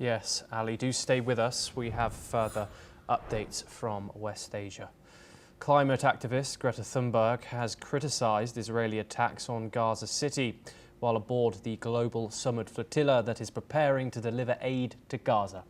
Yes, Ali, do stay with us. We have further updates from West Asia. Climate activist Greta Thunberg has criticised Israeli attacks on Gaza City while aboard the Global Sumud Flotilla that is preparing to deliver aid to Gaza.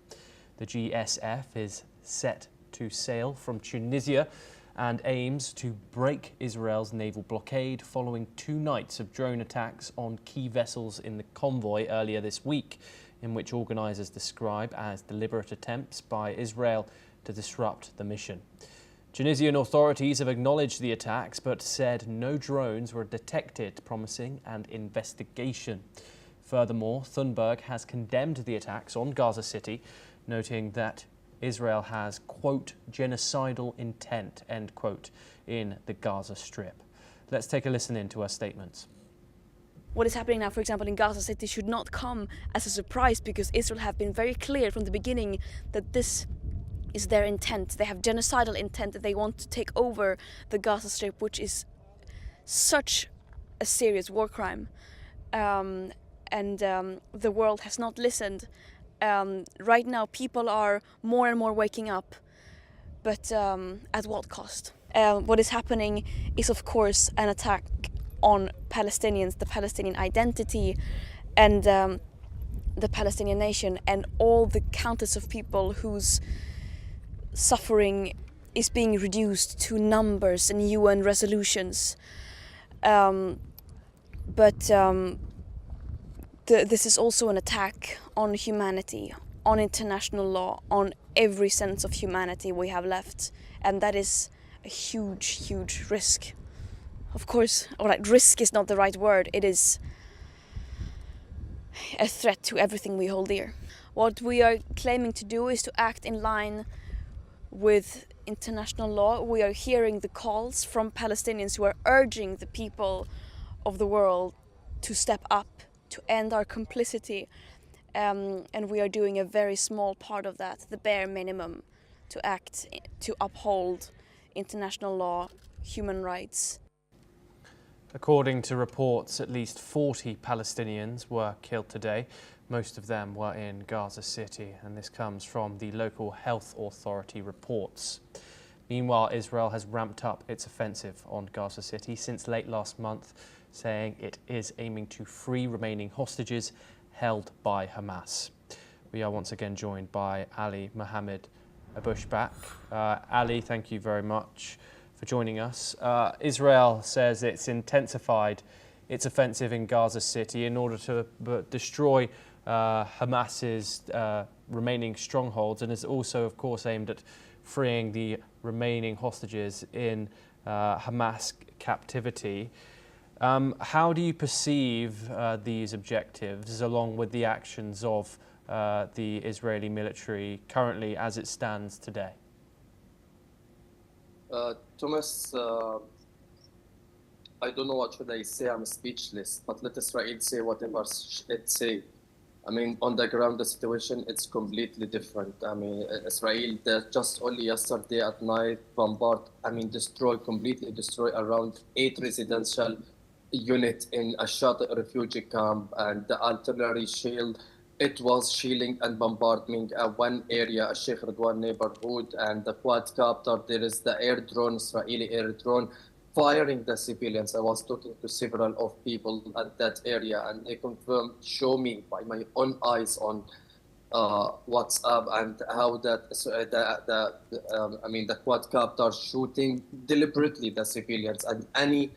The GSF is set to sail from Tunisia and aims to break Israel's naval blockade following 2 nights of drone attacks on key vessels in the convoy earlier this week, in which organisers describe as deliberate attempts by Israel to disrupt the mission. Tunisian authorities have acknowledged the attacks but said no drones were detected, promising an investigation. Furthermore, Thunberg has condemned the attacks on Gaza City, noting that Israel has, quote, genocidal intent, end quote, in the Gaza Strip. Let's take a listen into her statements. What is happening now, for example, in Gaza City should not come as a surprise, because Israel have been very clear from the beginning that this is their intent. They have genocidal intent, that they want to take over the Gaza Strip, which is such a serious war crime. The world has not listened. Right now, people are more and more waking up, but at what cost? What is happening is, of course, an attack on Palestinians, the Palestinian identity, and the Palestinian nation, and all the countless of people whose suffering is being reduced to numbers and UN resolutions. This is also an attack on humanity, on international law, on every sense of humanity we have left, and that is a huge, huge risk. Of course, risk is not the right word. It is a threat to everything we hold dear. What we are claiming to do is to act in line with international law. We are hearing the calls from Palestinians who are urging the people of the world to step up, to end our complicity. And we are doing a very small part of that, the bare minimum, to act, to uphold international law, human rights. According to reports, at least 40 Palestinians were killed today. Most of them were in Gaza City, and this comes from the local health authority reports. Meanwhile, Israel has ramped up its offensive on Gaza City since late last month, saying it is aiming to free remaining hostages held by Hamas. We are once again joined by Ali Mohammed Abushbak. Ali, thank you very much for joining us. Israel says it's intensified its offensive in Gaza City in order to destroy Hamas's remaining strongholds, and is also, of course, aimed at freeing the remaining hostages in Hamas captivity. How do you perceive these objectives along with the actions of the Israeli military currently as it stands today? Thomas, I don't know what should I say. I'm speechless, but let Israel say whatever it say. I mean, on the ground, the situation, it's completely different. I mean, Israel, just only yesterday at night, completely destroy around 8 residential units in a Shati refugee camp, and the artillery shield, it was shelling and bombarding one area, a Sheikh Radwan neighborhood, and the quadcopter, there is the air drone, Israeli air drone, firing the civilians. I was talking to several of people at that area, and they confirmed, show me by my own eyes on WhatsApp, and how that the quadcopter shooting deliberately the civilians, and any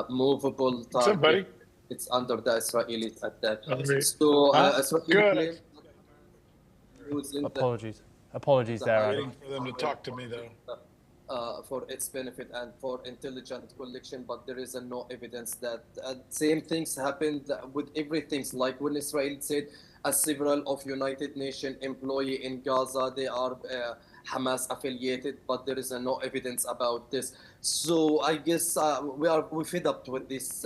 movable target. It's under the Israeli attack. So Israel Apologies there. I'm waiting for them to talk to me though. For its benefit and for intelligent collection, but there is no evidence that same things happened with everything. Like when Israel said several of United Nations employee in Gaza, they are Hamas affiliated, but there is no evidence about this. So I guess we're fed up with this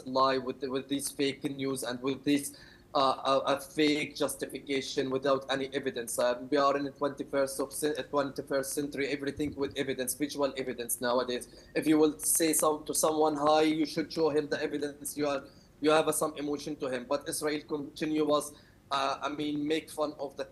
lie, with this fake news, and with this a fake justification without any evidence. We are in the 21st century, everything with evidence, visual evidence nowadays. If you will say to someone hi, you should show him the evidence. You have some emotion to him. But Israel continues make fun of the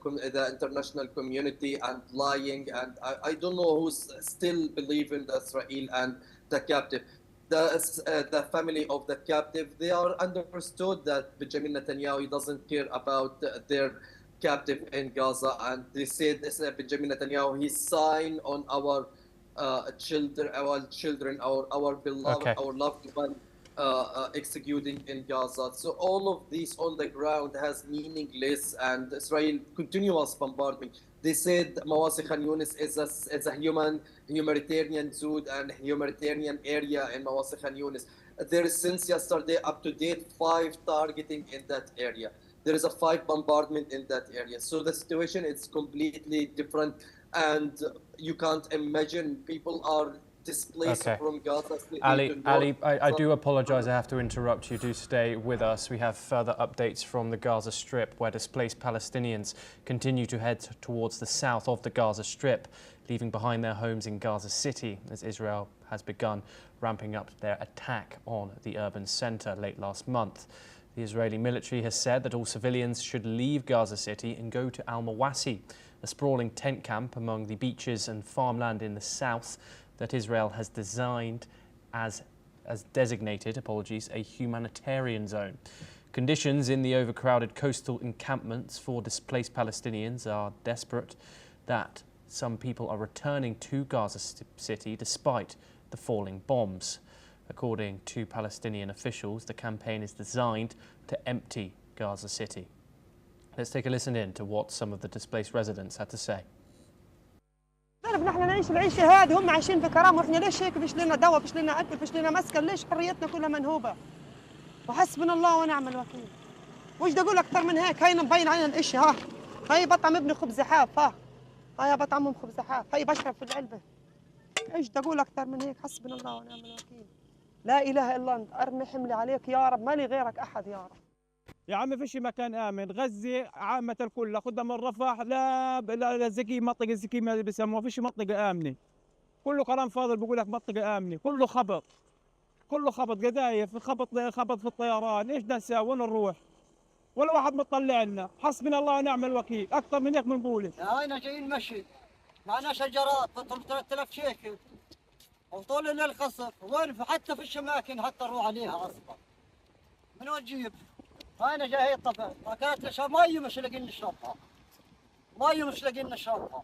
international community and lying. And I don't know who's still believing Israel and the captive. The family of the captive, they are understood that Benjamin Netanyahu doesn't care about their captive in Gaza. And they said this Benjamin Netanyahu, he signed on our children, our beloved, our loved one, executing in Gaza. So all of these on the ground has meaningless, and Israel continuous bombardment. They said Mawasi Khan Yunis is a humanitarian zone and humanitarian area in Mawasi Khan Yunis. There is since yesterday up to date 5 targeting in that area. There is a 5 bombardment in that area. So the situation is completely different, and you can't imagine people are displaced from Gaza. Ali, I do apologise, I have to interrupt you. Do stay with us. We have further updates from the Gaza Strip, where displaced Palestinians continue to head towards the south of the Gaza Strip, leaving behind their homes in Gaza City, as Israel has begun ramping up their attack on the urban centre late last month. The Israeli military has said that all civilians should leave Gaza City and go to Al-Mawasi, a sprawling tent camp among the beaches and farmland in the south that Israel has designated a humanitarian zone. Conditions in the overcrowded coastal encampments for displaced Palestinians are desperate, that some people are returning to Gaza City despite the falling bombs. According to Palestinian officials, the campaign is designed to empty Gaza City. Let's take a listen in to what some of the displaced residents had to say. نحن نعيش العيشة هذه، هم عايشين في كرامة، واحنا ليش هيك؟ فيش لنا دواء، فيش لنا أكل، فيش لنا مسكن، ليش حريتنا كلها منهوبة؟ وحسبنا الله ونعم الوكيل. وش بدي أقول أكثر من هيك؟ هاي مبين علينا الإشي، ها هاي بطعم ابني خبز حاف، هاي بطعمهم خبز حاف، هاي بشرب في العلبة. إيش بدي أقول أكثر من هيك؟ حسبنا الله ونعم الوكيل. لا إله إلا أنت، أرمي حملي عليك يا رب، مالي غيرك أحد يا رب. يا عمي فيش مكان آمن، غزة عامة الكل، خدها من رفح لا زكي منطقة زكي ما بيسموها، فيش منطقة آمنة. كله كلام فاضل بقول لك منطقة آمنة، كله خبط. كله خبط قذايف، خبط في الطيران، ايش بدنا نساوي؟ وين نروح؟ ولا واحد مطلع لنا، حسبنا الله ونعم الوكيل، أكثر من هيك بنقول. هاينا جايين مشي، معنا شجرات تطلب 3000 شيكل. وطول لنا القصف، وين حتى في الشماكن حتى نروح عليها اصلا. من وين نجيب؟ هاينا جاي الطفل، ما كانت نشرب مي مش لاقيين نشربها. مي مش لاقيين نشربها.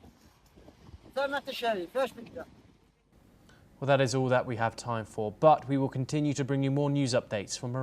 زي ما انت شايف، ايش بدك؟ Well, that is all that we have time for, but we will continue to bring you more news updates from